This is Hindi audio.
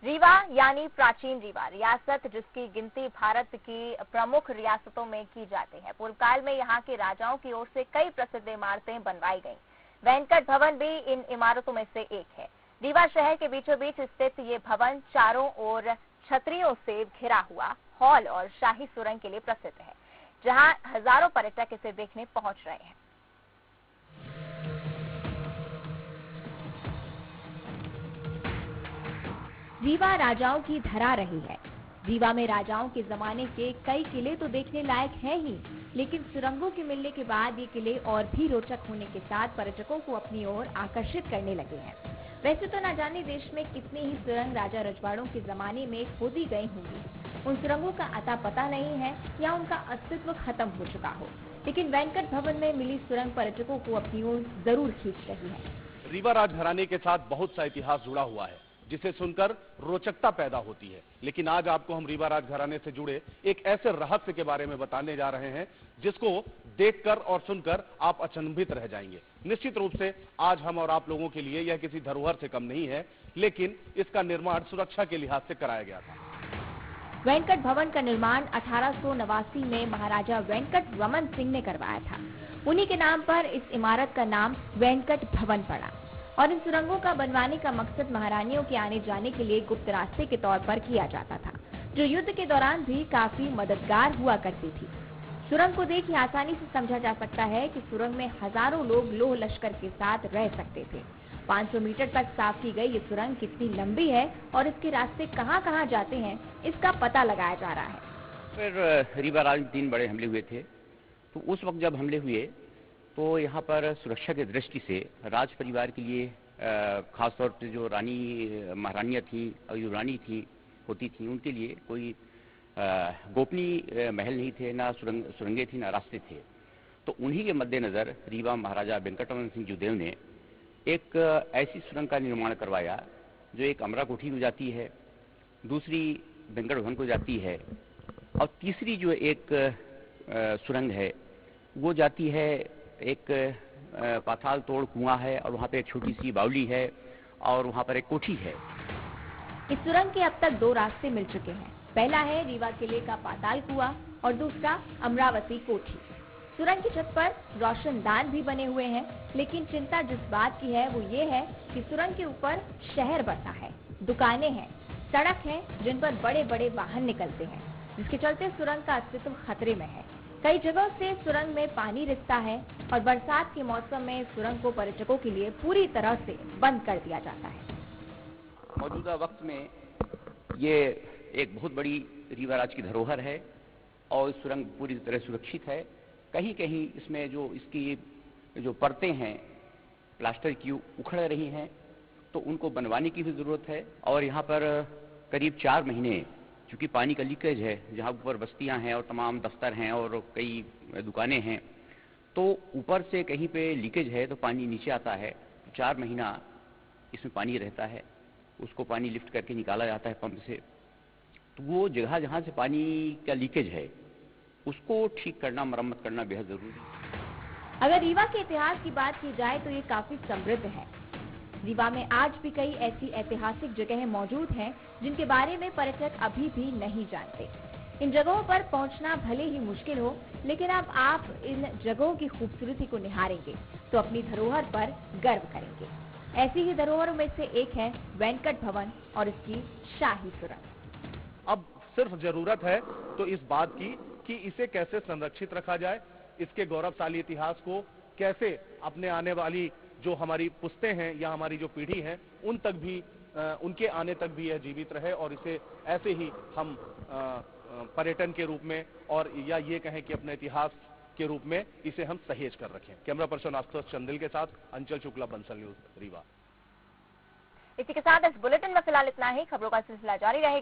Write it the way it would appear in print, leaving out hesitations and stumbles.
रीवा यानी प्राचीन रीवा रियासत, जिसकी गिनती भारत की प्रमुख रियासतों में की जाती है। पूर्व काल में यहाँ के राजाओं की ओर से कई प्रसिद्ध इमारतें बनवाई गईं। वेंकट भवन भी इन इमारतों में से एक है। रीवा शहर के बीचों बीच स्थित ये भवन चारों ओर छतरियों से घिरा हुआ हॉल और शाही सुरंग के लिए प्रसिद्ध है, जहाँ हजारों पर्यटक इसे देखने पहुंच रहे हैं। रीवा राजाओं की धरा रही है। रीवा में राजाओं के जमाने के कई किले तो देखने लायक हैं ही, लेकिन सुरंगों के मिलने के बाद ये किले और भी रोचक होने के साथ पर्यटकों को अपनी ओर आकर्षित करने लगे हैं। वैसे तो न जाने देश में कितनी ही सुरंग राजा रजवाड़ों के जमाने में खोदी गई होंगी। उन सुरंगों का अता पता नहीं है या उनका अस्तित्व खत्म हो चुका हो, लेकिन वेंकट भवन में मिली सुरंग पर्यटकों को अपनी ओर जरूर खींच रही है। रीवा राजघराने के साथ बहुत सा इतिहास जुड़ा हुआ है, जिसे सुनकर रोचकता पैदा होती है। लेकिन आज आपको हम रीवा राजघराने से जुड़े एक ऐसे रहस्य के बारे में बताने जा रहे हैं जिसको देखकर और सुनकर आप अचंभित रह जाएंगे। निश्चित रूप से आज हम और आप लोगों के लिए यह किसी धरोहर से कम नहीं है, लेकिन इसका निर्माण सुरक्षा के लिहाज से कराया गया था। वेंकट भवन का निर्माण 1889 में महाराजा वेंकट रमन सिंह ने करवाया था। उन्हीं के नाम पर इस इमारत का नाम वेंकट भवन पड़ा और इन सुरंगों का बनवाने का मकसद महारानियों के आने जाने के लिए गुप्त रास्ते के तौर पर किया जाता था, जो युद्ध के दौरान भी काफी मददगार हुआ करती थी। सुरंग को देख आसानी से समझा जा सकता है कि सुरंग में हजारों लोग लोह लश्कर के साथ रह सकते थे। 500 मीटर तक साफ की गई ये सुरंग कितनी लंबी है और इसके रास्ते कहां-कहां जाते हैं, इसका पता लगाया जा रहा है। फिर रीवा राज 3 बड़े हमले हुए थे, तो उस वक्त जब हमले हुए तो यहाँ पर सुरक्षा की दृष्टि से राज परिवार के लिए खासतौर पर जो महारानियाँ थी और जो रानी होती थी, उनके लिए कोई गोपनीय महल नहीं थे, ना सुरंगें थी, ना रास्ते थे। तो उन्हीं के मद्देनजर रीवा महाराजा वेंकटरमन सिंह जुदेव ने एक ऐसी सुरंग का निर्माण करवाया जो एक अमरा कोठी को जाती है, दूसरी वेंकट भवन को जाती है और तीसरी जो एक सुरंग है वो जाती है एक पाताल तोड़ कुआं है और वहाँ पे एक छोटी सी बावली है और वहाँ पर एक कोठी है। इस सुरंग के अब तक 2 रास्ते मिल चुके हैं। पहला है रीवा किले का पाताल कुआं और दूसरा अमरावती कोठी। सुरंग की छत पर रोशनदान भी बने हुए हैं, लेकिन चिंता जिस बात की है वो ये है कि सुरंग के ऊपर शहर बसा है, दुकानें हैं, सड़क है जिन पर बड़े बड़े वाहन निकलते हैं, जिसके चलते सुरंग का अस्तित्व खतरे में है। कई जगहों से सुरंग में पानी रिसता है और बरसात के मौसम में सुरंग को पर्यटकों के लिए पूरी तरह से बंद कर दिया जाता है। मौजूदा वक्त में ये एक बहुत बड़ी रीवा राज की धरोहर है और सुरंग पूरी तरह सुरक्षित है। कहीं कहीं इसमें जो इसकी जो परतें हैं प्लास्टर की उखड़ रही हैं, तो उनको बनवाने की भी जरूरत है। और यहाँ पर करीब 4 महीने चूंकि पानी का लीकेज है, जहाँ ऊपर बस्तियां हैं और तमाम दफ्तर हैं और कई दुकानें हैं, तो ऊपर से कहीं पे लीकेज है तो पानी नीचे आता है। 4 महीना इसमें पानी रहता है, उसको पानी लिफ्ट करके निकाला जाता है पंप से। तो वो जगह जहाँ से पानी का लीकेज है उसको ठीक करना, मरम्मत करना बेहद जरूरी है। अगर रीवा के इतिहास की बात की जाए तो ये काफी समृद्ध है। रीवा में आज भी कई ऐसी ऐतिहासिक जगहें मौजूद हैं जिनके बारे में पर्यटक अभी भी नहीं जानते। इन जगहों पर पहुंचना भले ही मुश्किल हो, लेकिन अब आप इन जगहों की खूबसूरती को निहारेंगे तो अपनी धरोहर पर गर्व करेंगे। ऐसी ही धरोहरों में से एक है वेंकट भवन और इसकी शाही सुरंग। अब सिर्फ जरूरत है तो इस बात की कि इसे कैसे संरक्षित रखा जाए, इसके गौरवशाली इतिहास को कैसे अपने आने वाली जो हमारी पुश्तें हैं या हमारी जो पीढ़ी है उन तक भी, उनके आने तक भी यह जीवित रहे और इसे ऐसे ही हम पर्यटन के रूप में और या ये कहें कि अपने इतिहास के रूप में इसे हम सहेज कर रखें। कैमरा पर्सन आशुतोष चंदिल के साथ अंचल शुक्ला, बंसल न्यूज, रीवा। इसी के साथ इस बुलेटिन में फिलहाल इतना ही। खबरों का सिलसिला जारी रहेगा।